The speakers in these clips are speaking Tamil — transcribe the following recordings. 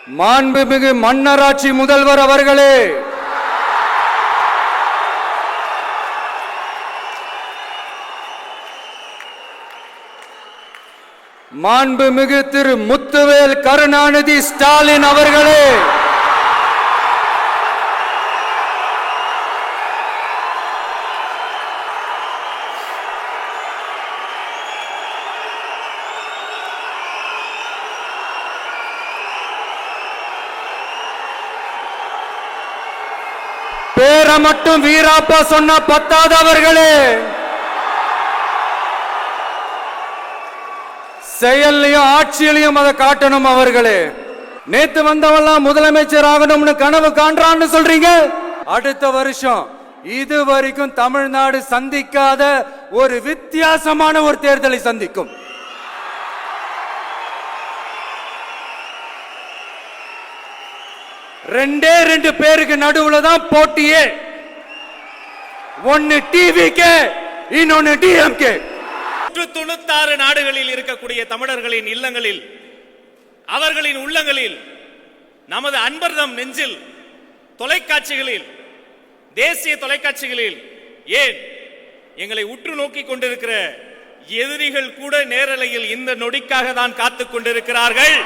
மாண்புமிகு மன்னராட்சி முதல்வர் அவர்களே, மாண்புமிகு திரு முத்துவேல் கருணாநிதி ஸ்டாலின் அவர்களே, பேரை மட்டும் வீராப்பா சொன்ன பத்தாதவர்களே, செயல்லையும் ஆட்சியிலையும் அதை காட்டணும் அவர்களே. நேத்து வந்தவெல்லாம் முதலமைச்சர் ஆகணும்னு கனவு காண்றான்னு சொல்றீங்க. அடுத்த வருஷம் இது வரைக்கும் தமிழ்நாடு சந்திக்காத ஒரு வித்தியாசமான ஒரு தேர்தலை சந்திக்கும். ரெண்டு பேருக்கு நடுவுல தான் போட்டியே. ஒன்னு டிவிகே, இன்னொன்னு டிஎம்கே. 96 நாடுகளில் இருக்கக்கூடிய தமிழர்களின் இல்லங்களில், அவர்களின் உள்ளங்களில், நமது அன்பர்தம் நெஞ்சில், தொலைக்காட்சிகளில், தேசிய தொலைக்காட்சிகளில், ஏன் எங்களை உற்று நோக்கி கொண்டிருக்கிற எதிரிகள் கூட நேரலையில் இந்த நொடிக்காக தான் காத்துக் கொண்டிருக்கிறார்கள்.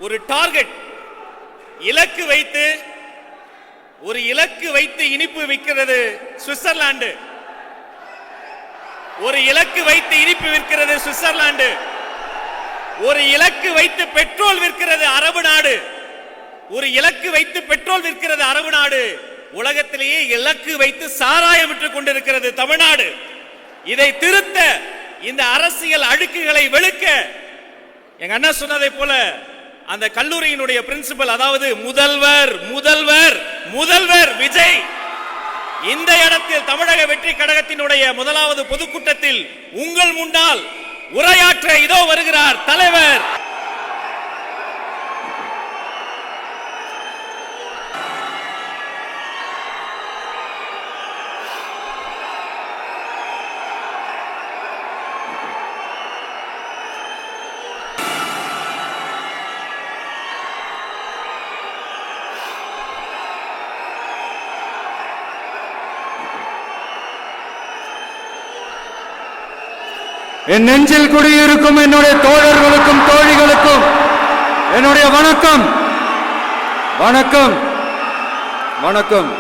ஒரு டார்கெட் இலக்கு வைத்து இனிப்பு விற்கிறது சுவிட்சர்லாந்து. ஒரு இலக்கு வைத்து இனிப்பு விற்கிறது சுவிட்சர்லாந்து. ஒரு இலக்கு வைத்து பெட்ரோல் விற்கிறது அரபு நாடு. ஒரு இலக்கு வைத்து பெட்ரோல் விற்கிறது அரபு நாடு. உலகத்திலேயே இலக்கு வைத்து சாராயம் விற்றுக் கொண்டிருக்கிறது தமிழ்நாடு. இதை திருத்த, இந்த அரசியல் அழுக்குகளை வெளுக்க, எங்க அண்ணா சொன்னதை போல அந்த கல்லூரியினுடைய பிரின்சிபல், அதாவது முதல்வர் விஜய் இந்த இடத்தில் தமிழக வெற்றி கழகத்தினுடைய முதலாவது பொதுக்கூட்டத்தில் உங்கள் முன்னால் உரையாற்ற இதோ வருகிறார் தலைவர். என் நெஞ்சில் குடியிருக்கும் என்னுடைய தோழர்களுக்கும் தோழிகளுக்கும் என்னுடைய வணக்கம். வணக்கம் வணக்கம்.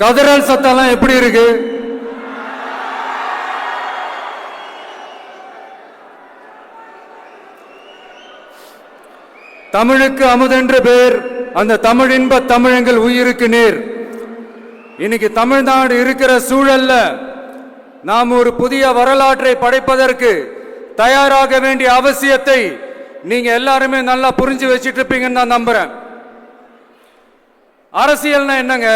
கதறல் சத்தம்லாம் எப்படி இருக்கு? தமிழுக்கு அமுதென்று பேர், அந்த தமிழின்ப தமிழங்கள் உயிருக்கு நேர். இன்னைக்கு தமிழ்நாடு இருக்கிற சூழல்ல நாம் ஒரு புதிய வரலாற்றை படைப்பதற்கு தயாராக வேண்டிய அவசியத்தை நீங்க எல்லாருமே நல்லா புரிஞ்சு வச்சிட்டு இருப்பீங்கன்னு நான் நம்புறேன். அரசியல்னா என்னங்க?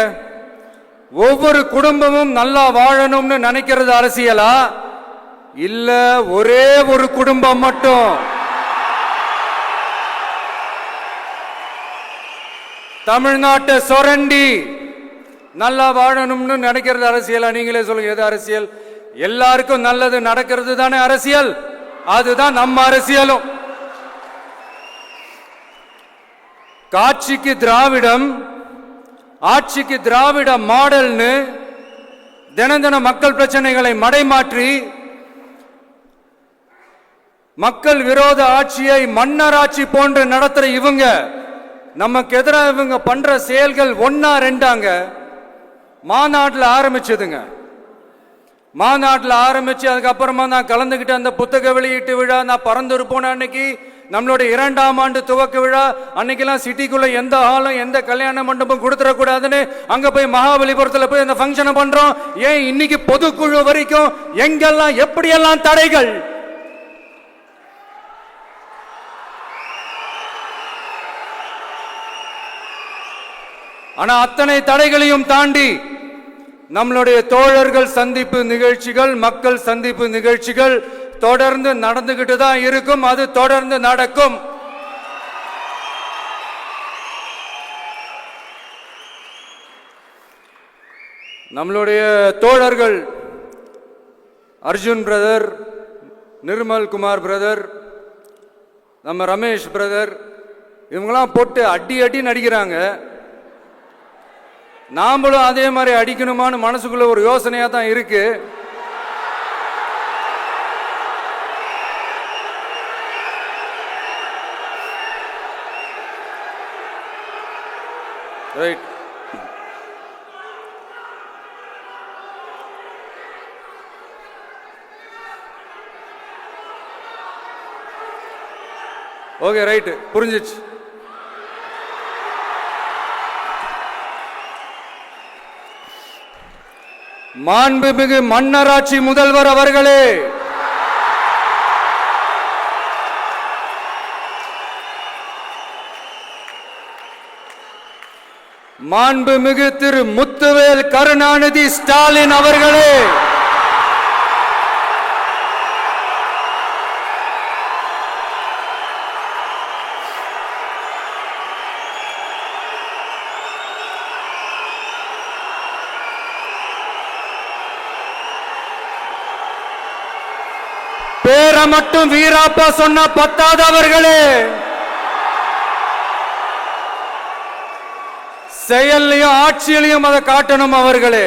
ஒவ்வொரு குடும்பமும் நல்லா வாழணும்னு நினைக்கிறது அரசியலா? இல்ல ஒரே ஒரு குடும்பம் மட்டும் தமிழ்நாட்டை சொரண்டி நல்லா வாழணும்னு நினைக்கிறது அரசியலா? நீங்களே சொல்லுங்க, எது அரசியல்? எல்லாருக்கும் நல்லது நடக்கிறது தானே அரசியல். அதுதான் நம்ம அரசியலும். காட்சிக்கு திராவிடம், ஆட்சிக்கு திராவிட மாடல்னு தினம் தினம் மக்கள் பிரச்சனைகளை மடைமாற்றி மக்கள் விரோத ஆட்சியை மன்னராட்சி போன்று நடத்துற இவங்க, நமக்கு எதிராக இவங்க பண்ற செயல்கள் ஒன்னா ரெண்டாங்க. மாநாட்டில் ஆரம்பிச்சதுங்க. மாநாட்டில் ஆரம்பிச்சு அதுக்கப்புறமா நான் கலந்துகிட்ட அந்த புத்தக வெளியீட்டு விழா, நான் பறந்துரு போன அன்னைக்கு நம்மளுடைய 2ஆம் ஆண்டு துவக்க விழா அன்னைக்கெல்லாம் சிட்டிக்குள்ள எந்த ஹாலும் எந்த கல்யாண மண்டபம் கொடுத்துடக்கூடாதுன்னு அங்க போய் மகாபலிபுரத்தில் போய் அந்த ஃபங்க்ஷனை பண்றோம். ஏன் இன்னைக்கு பொதுக்குழு வரைக்கும் எங்கெல்லாம் எப்படியெல்லாம் தடைகள்? ஆனா அத்தனை தடைகளையும் தாண்டி நம்மளுடைய தோழர்கள் சந்திப்பு நிகழ்ச்சிகள், மக்கள் சந்திப்பு நிகழ்ச்சிகள் தொடர்ந்து நடந்துகிட்டு தான் இருக்கும். அது தொடர்ந்து நடக்கும். நம்மளுடைய தோழர்கள் அர்ஜுன் பிரதர், நிர்மல் குமார் பிரதர், நம்ம ரமேஷ் பிரதர், இவங்களாம் போட்டு அடி அடி நடிக்கிறாங்க. நாமளும் அதே மாதிரி அடிக்கணுமான்னு மனசுக்குள்ள ஒரு யோசனையா தான் இருக்கு. ரைட். ஓகே, ரைட்டு, புரிஞ்சிச்சு. மாண்புமிகு மன்னராட்சி முதல்வர் அவர்களே, மாண்புமிகு திரு முத்துவேல் கருணாநிதி ஸ்டாலின் அவர்களே, பேரை மட்டும் வீராப்பா சொன்ன பத்தாதவர்களே, செயல்லையும் ஆட்சியிலையும் அதை காட்டணும் அவர்களே.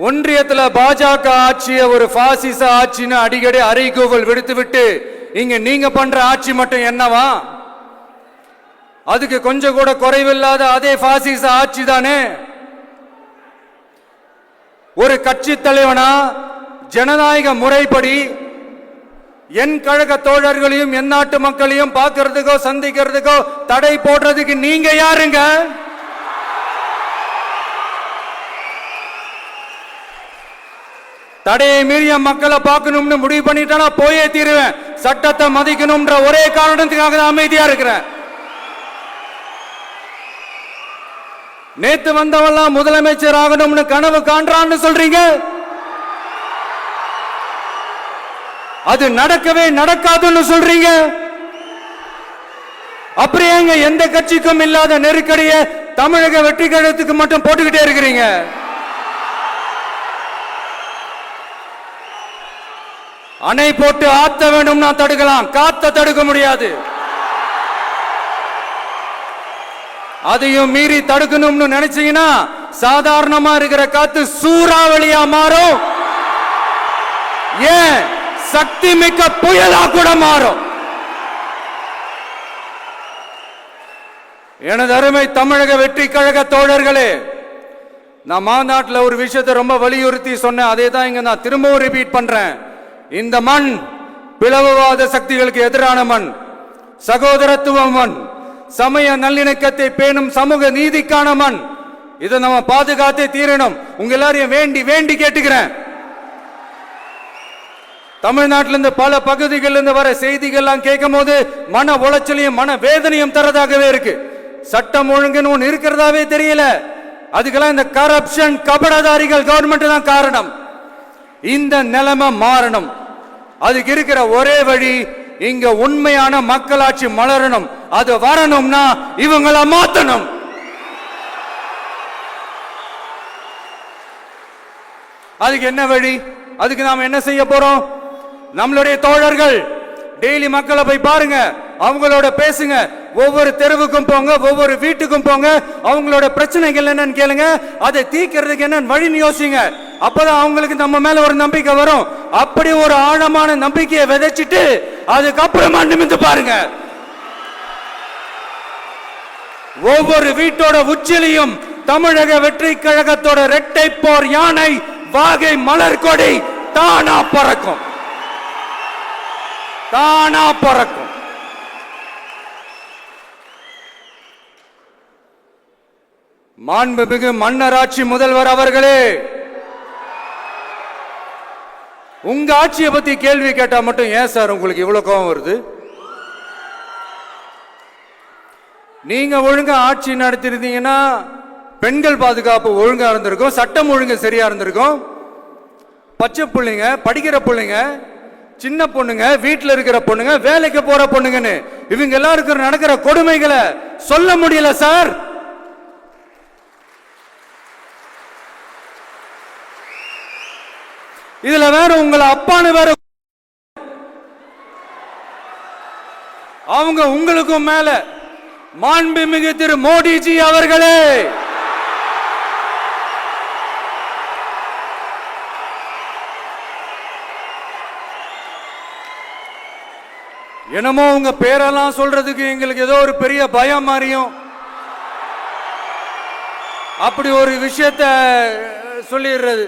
ஒன்றியத்தில் பாஜக ஆட்சியை ஒரு பாசிச ஆட்சின்னு அடிக்கடி அறைகூவல் விடுத்துவிட்டு இங்க நீங்க பண்ற ஆட்சி மட்டும் என்னவா? அதுக்கு கொஞ்சம் கூட குறைவில்லாத அதே பாசிச ஆட்சி தானே. ஒரு கட்சி தலைவனா ஜனநாயக முறைப்படி என் கழக தோழர்களையும் என் நாட்டு மக்களையும் பார்க்கறதுக்கோ சந்திக்கிறதுக்கோ தடை போடுறதுக்கு நீங்க யாருங்க? தடையை மீறிய மக்களை பார்க்கணும்னு முடிவு பண்ணிட்டா போயே தீருவேன். சட்டத்தை மதிக்கணும்ன்ற ஒரே காரணத்துக்காக தான் அமைதியா இருக்கிறேன். நேத்து வந்தவெல்லாம் முதலமைச்சர் ஆகணும்னு கனவு காண்றான்னு சொல்றீங்க. அது நடக்கவே நடக்காதுன்னு சொல்றீங்க. அப்படியே எந்த கட்சிக்கும் இல்லாத நெருக்கடிய தமிழக வெற்றி கழகத்துக்கு மட்டும் போட்டுக்கிட்டே இருக்கிறீங்க. அணை போட்டு ஆத்த வேண்டும்னா தடுக்கலாம், காத்த தடுக்க முடியாது. அதையும் மீறி தடுக்கணும்னு நினைச்சீங்கன்னா சாதாரணமா இருக்கிற காத்து சூறாவளியா மாறும். ஏன் சக்தி மிக்க புயலா கூட மாறும். எனது அருமை தமிழக வெற்றி கழக தோழர்களே, நான் மாநாட்டில் ஒரு விஷயத்தை ரொம்ப வலியுறுத்தி சொன்னேன். அதே தான் இங்க நான் திரும்பவும் ரிப்பீட் பண்றேன். இந்த மண் பிளவுவாத சக்திகளுக்கு எதிரான மண், சகோதரத்துவ மண், சமய நல்லிணக்கத்தை பேணும் சமூக நீதிக்கான மண். இதை நம்ம பாதுகாத்தே தீரணும். உங்க எல்லாரையும் வேண்டி வேண்டி கேட்டுக்கிறேன். தமிழ்நாட்டிலிருந்து பல பகுதிகளிலிருந்து வர செய்திகள்லாம் கேட்கும் போது மன உளைச்சலையும் மன வேதனையும் தரதாகவே இருக்கு. சட்டம் ஒழுங்குன்னு ஒன்று இருக்கிறதாவே தெரியல. அதுக்கெல்லாம் இந்த கரப்ஷன் கபடதாரிகள் கவர்மெண்ட் தான் காரணம். இந்த நிலைமை மாறணும். அதுக்கு இருக்கிற ஒரே வழி, இங்க உண்மையான மக்களாட்சி மலரணும். அது வரணும்னா இவங்களை மாத்தணும். அதுக்கு என்ன வழி? அதுக்கு நாம என்ன செய்ய போறோம்? நம்மளுடைய தோழர்கள் டெய்லி மக்களை போய் பாருங்க, அவங்களோட பேசுங்க, ஒவ்வொரு தெருவுக்கும் போங்க, ஒவ்வொரு வீட்டுக்கும் போங்க, அவங்களோட பிரச்சனைகள் என்னன்னு கேளுங்க, அதை தீர்க்கிறதுக்கு என்னன்னு வழின்னு யோசிங்க. அப்பதான் அவங்களுக்கு நம்ம மேல ஒரு நம்பிக்கை வரும். அப்படி ஒரு ஆழமான நம்பிக்கையை விதைச்சிட்டு அதுக்கப்புறமா நிமிந்து பாருங்க. ஒவ்வொரு வீட்டோட உச்சிலையும் தமிழக வெற்றி கழகத்தோட இரட்டை போர் யானை வாகை மலர் கொடி தானா பறக்கும், தானா பறக்கும். மாண்புமிகு மன்னராட்சி முதல்வர் அவர்களே, உங்க ஆட்சியை பத்தி கேள்வி கேட்டா மட்டும் ஏன் சார் உங்களுக்கு இவ்வளவு கோபம் வருது? நீங்க ஒழுங்கா ஆட்சி நடத்திருந்தீங்கன்னா பெண்கள் பாதுகாப்பு ஒழுங்கா இருந்திருக்கும், சட்டம் ஒழுங்கு சரியா இருந்திருக்கும். பச்சை பிள்ளைங்க, படிக்கிற பிள்ளைங்க, சின்ன பொண்ணுங்க, வீட்டில் இருக்கிற பொண்ணுங்க, வேலைக்கு போற பொண்ணுங்கன்னு இவங்க எல்லாருக்கும் நடக்கிற கொடுமைகளை சொல்ல முடியல சார். இதுல வேற உங்களை அப்பான்னு வேற அவங்க உங்களுக்கும் மேல மாண்புமிகு திரு மோடிஜி அவர்களே, என்னமோ உங்க பேரெல்லாம் சொல்றதுக்கு எங்களுக்கு ஏதோ ஒரு பெரிய பயம் மாதிரியும் அப்படி ஒரு விஷயத்த சொல்லிடுறது.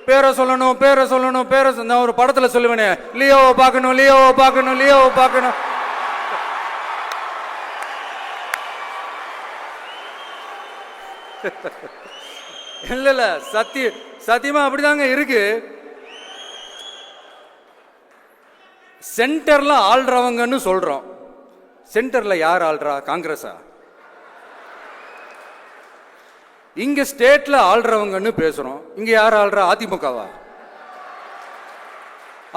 பேரை சொல்லணும், பேரை சொல்லணும், பேரை நான் ஒரு படத்துல சொல்லுவேனே, லியோவை பார்க்கணும், லியோவை பார்க்கணும், லியோவை பார்க்கணும். இல்ல இல்ல, சத்தியமா அப்படிதாங்க இருக்கு. சென்டர்ல ஆள்றவங்கன்னு சொல்றோம். சென்டர்ல யார் ஆள்றா? காங்கிரஸா? இங்க ஸ்டேட்ல ஆள்றவங்கன்னு பேசுறோம். இங்க யார் ஆள்றா? அதிமுகவா?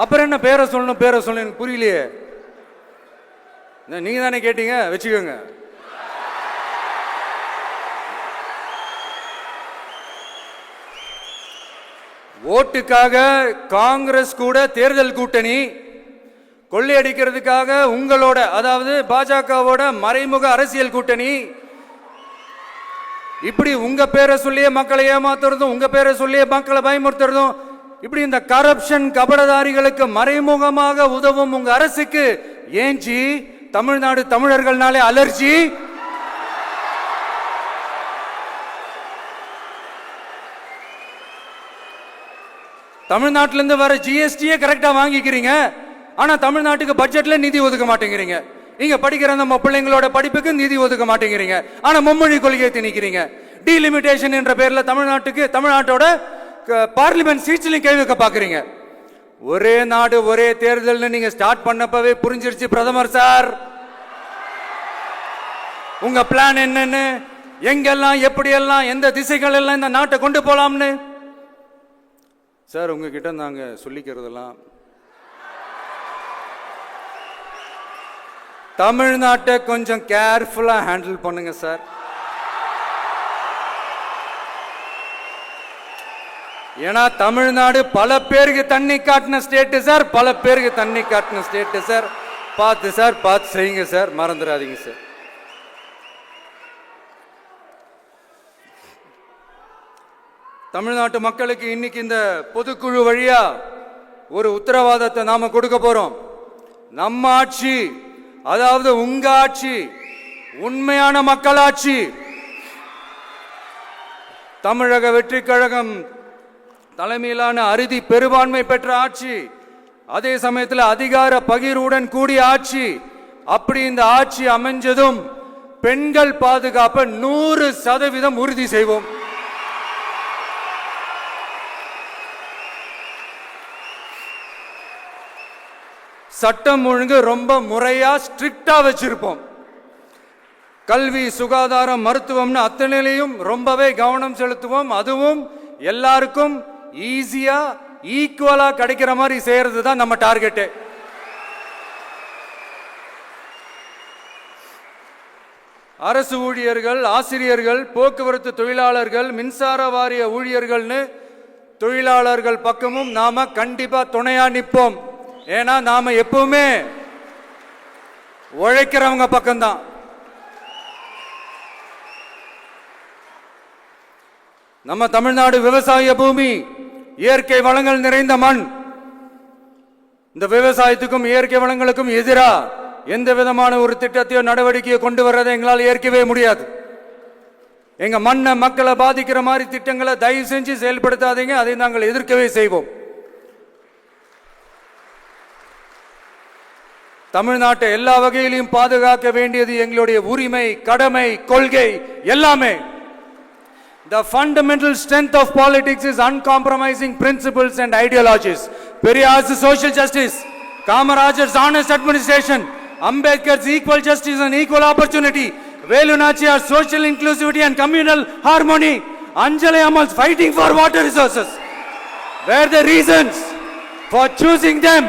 அப்புறம் என்ன பேரை சொல்லணும், பேரை சொல்லணும்? எனக்கு புரியலையே. நீங்க தானே கேட்டீங்க, வச்சுக்கோங்க. ஓட்டுக்காக காங்கிரஸ் கூட தேர்தல் கூட்டணி, கொள்ளையடிக்கிறதுக்காக உங்களோட, அதாவது பாஜகவோட மறைமுக அரசியல் கூட்டணி, இப்படி உங்க பேரை சொல்லியே மக்களை ஏமாத்துறதும், உங்க பேரை சொல்லியே மக்களை பயமுறுத்துறதும், இப்படி இந்த கரப்ஷன் கபடதாரிகளுக்கு மறைமுகமாக உதவும் உங்க அரசுக்கு ஏஞ்சி தமிழ்நாடு தமிழர்கள்னாலே அலர்ஜி. தமிழ்நாட்டில இருந்து வர ஜிஎஸ்டியே கரெக்டா வாங்கிக்கிறீங்க, ஆனா தமிழ்நாட்டுக்கு பட்ஜெட்ல நிதி ஒதுக்க மாட்டேங்கிறீங்க. இங்க படிக்கிற நம்ம பிள்ளைங்களோட படிப்புக்கு நிதி ஒதுக்க மாட்டேங்கிறீங்க, ஆனா மும்மொழி கொள்கையை திணிக்கிறீங்க. டீலிமிட்டேஷன் என்ற பேர்ல தமிழ்நாட்டோட பார்லிமெண்ட் சீட்ஸ்லயும் கை வைக்க பாக்குறீங்க. ஒரே நாடு ஒரே தேர்தல் நீங்க ஸ்டார்ட் பண்ணப்பவே புரிஞ்சிருச்சு பிரதமர் சார் உங்க பிளான் என்னன்னு, எங்கெல்லாம் எப்படியெல்லாம் எந்த திசைகள் எல்லாம் இந்த நாட்டை கொண்டு போலாம்னு. சார் உங்ககிட்ட நாங்க சொல்லிக்கிறதெல்லாம், தமிழ்நாட்டை கொஞ்சம் கேர்ஃபுல்லா ஹேண்டில் பண்ணுங்க சார். ஏன்னா தமிழ்நாடு பல பேருக்கு தண்ணி காட்டின ஸ்டேட் சார், பல பேருக்கு தண்ணி காட்டின ஸ்டேட் சார். பார்த்து சார், பார்த்து செய்யுங்க சார், மறந்துடாதீங்க சார். தமிழ்நாட்டு மக்களுக்கு இன்னைக்கு இந்த பொதுக்குழு வழியா ஒரு உத்தரவாதத்தை நாம கொடுக்க போறோம். நம்ம ஆட்சி, அதாவது உங்க ஆட்சி, உண்மையான மக்களாட்சி, தமிழக வெற்றி கழகம் தலைமையிலான அறுதி பெரும்பான்மை பெற்ற ஆட்சி, அதே சமயத்தில் அதிகார பகிர்வுடன் கூடிய ஆட்சி. அப்படி இந்த ஆட்சி அமைஞ்சதும் பெண்கள் பாதுகாப்பை 100% உறுதி செய்வோம். சட்டம் ஒழுங்கு ரொம்ப முறையா ஸ்ட்ரிக்டா வச்சிருப்போம். கல்வி, சுகாதாரம், மருத்துவம்னு அத்தனையிலையும் ரொம்பவே கவனம் செலுத்துவோம். அதுவும் எல்லாருக்கும் ஈஸியா ஈக்குவலா கிடைக்கிற மாதிரி செய்யறது தான் நம்ம டார்கெட். அரசு ஊழியர்கள், ஆசிரியர்கள், போக்குவரத்து தொழிலாளர்கள், மின்சார வாரிய ஊழியர்கள்னு தொழிலாளர்கள் பக்கமும் நாம கண்டிப்பா துணையா நிற்போம். ஏன்னா நாம எப்பவுமே உழைக்கிறவங்க பக்கம்தான். நம்ம தமிழ்நாடு விவசாய பூமி, இயற்கை வளங்கள் நிறைந்த மண். இந்த விவசாயத்துக்கும் இயற்கை வளங்களுக்கும் எதிரா எந்த விதமான ஒரு திட்டத்தையோ நடவடிக்கையோ கொண்டு வர்றதை எங்களால் ஏற்கவே முடியாது. எங்க மண்ணை, மக்களை பாதிக்கிற மாதிரி திட்டங்களை தயவு செஞ்சு செயல்படுத்தாதீங்க. அதை நாங்கள் எதிர்க்கவே செய்வோம். தமிழ்நாட்டை எல்லா வகையிலும் பாதுகாக்க வேண்டியது எங்களுடைய உரிமை, கடமை, கொள்கை எல்லாமே. The fundamental strength of politics is uncompromising principles and ideologies. Periyar's social justice, Kamaraj's honest administration, Ambedkar's equal justice and equal opportunity, Velu Nachiyar's social inclusivity and communal harmony, Anjali Ammal's fighting for water resources were the reasons for choosing them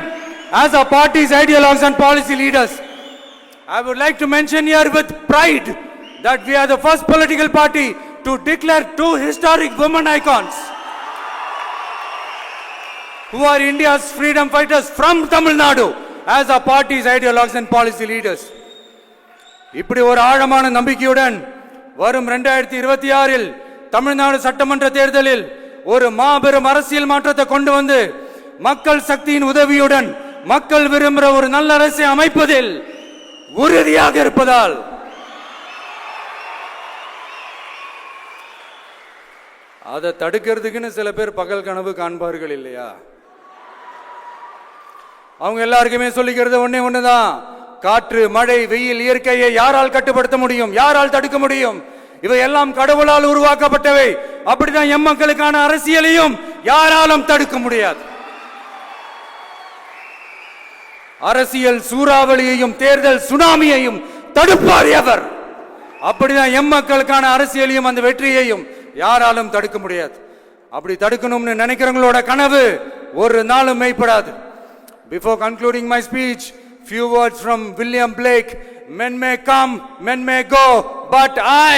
as our party's ideologues and policy leaders. I would like to mention here with pride that we are the first political party to declare two historic women icons who are India's freedom fighters from Tamil Nadu as our party's ideologues and policy leaders. இப்படி ஒரு ஆழமான நம்பிக்கையுடன் வரும் 2026இல் தமிழ்நாடு சட்டமன்ற தேர்தலில் ஒரு மாபெரும் அரசியல் மாற்றத்தை கொண்டு வந்து மக்கள் சக்தியின் உதவியுடன் மக்கள் விரும்புகிற ஒரு நல்ல அரசை அமைப்பதில் உறுதியாக இருப்பதால் அதை தடுக்கிறதுக்குன்னு சில பேர் பகல் கனவு காண்பார்கள் இல்லையா? அவங்க எல்லாருக்குமே சொல்லிக்கிறது ஒண்ணுதான், காற்று மழை வெயில் இயற்கையை யாரால் கட்டுப்படுத்த முடியும், யாரால் தடுக்க முடியும்? இவை எல்லாம் கடவுளால் உருவாக்கப்பட்டவை. அப்படிதான் எம் மக்களுக்கான அரசியலையும் யாராலும் தடுக்க முடியாது. அரசியல் சூறாவளியையும் தேர்தல் சுனாமியையும் தடுப்பார் எவர். அப்படிதான் எம் மக்களுக்கான அரசியலையும் அந்த வெற்றியையும் யாராலும் தடுக்க முடியாது. அப்படி தடுக்கணும்னு நினைக்கிறவங்களோட கனவு ஒரு நாளும் மெய்ப்படாது. Before concluding my speech, few words from William Blake. Men may come, men may go, but I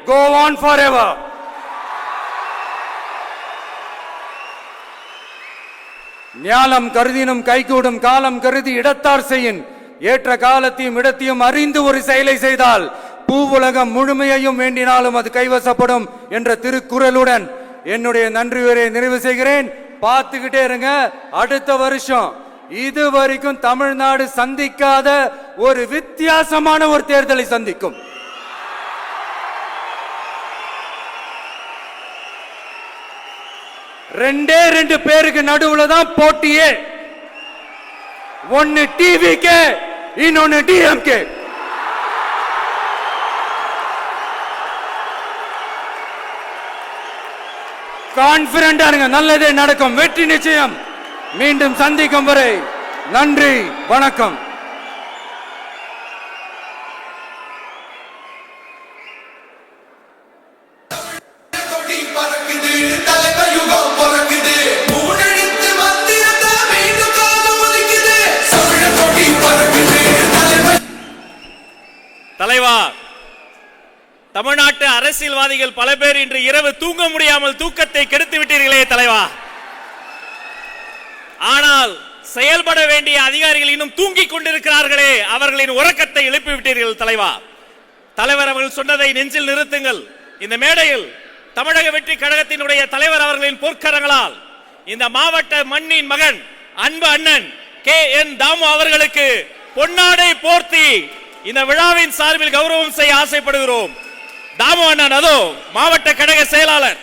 go on forever. ஞாலம் கருதினும் கைகூடும் காலம் கருதி இடத்தார் செய்யின் ஏற்ற காலத்தையும் இடத்தையும் அறிந்து ஒரு செயலை செய்தால் பூவுலகம் முழுமையையும் வேண்டினாலும் அது கைவசப்படும் என்ற திருக்குறளுடன் என்னுடைய நன்றி உரையை நிறைவு செய்கிறேன். பார்த்துக்கிட்டே இருங்க, அடுத்த வருஷம் இதுவரைக்கும் தமிழ்நாடு சந்திக்காத ஒரு வித்தியாசமான ஒரு தேர்தலை சந்திக்கும். ரெண்டு பேருக்கு நடுவுல தான் போட்டியே. ஒன்னு டிவிகே, இன்னொன்னு டிஎம்கே. கான்பிடண்டா இருங்க, நல்லதே நடக்கும், வெற்றி நிச்சயம். மீண்டும் சந்திக்கும் வரை நன்றி, வணக்கம். தலைவா, தமிழ்நாட்டு அரசியல்வாதிகள் பல பேர் இன்று இரவு தூங்க முடியாமல் தூக்கத்தை கெடுத்து விட்டீர்களே தலைவா. ஆனால் செயல்பட வேண்டிய அதிகாரிகள் இன்னும் தூங்கிக் கொண்டிருக்கிறார்களே, அவர்களின் உறக்கத்தை எழுப்பி விட்டீர்கள் தலைவா. தலைவர் அவர்கள் சொன்னதை நெஞ்சில் நிறுத்துங்கள். இந்த மேடையில் தமிழக வெற்றி கழகத்தினுடைய தலைவர் அவர்களின் பொற்கரங்களால் இந்த மாவட்ட மண்ணின் மகன் அன்பு அண்ணன் KN தாமு அவர்களுக்கு பொன்னாடை போர்த்தி இந்த விழாவின் சார்பில் கௌரவம் செய்ய ஆசைப்படுகிறோம். தாமு அண்ணன் அதோ மாவட்ட கழக செயலாளர்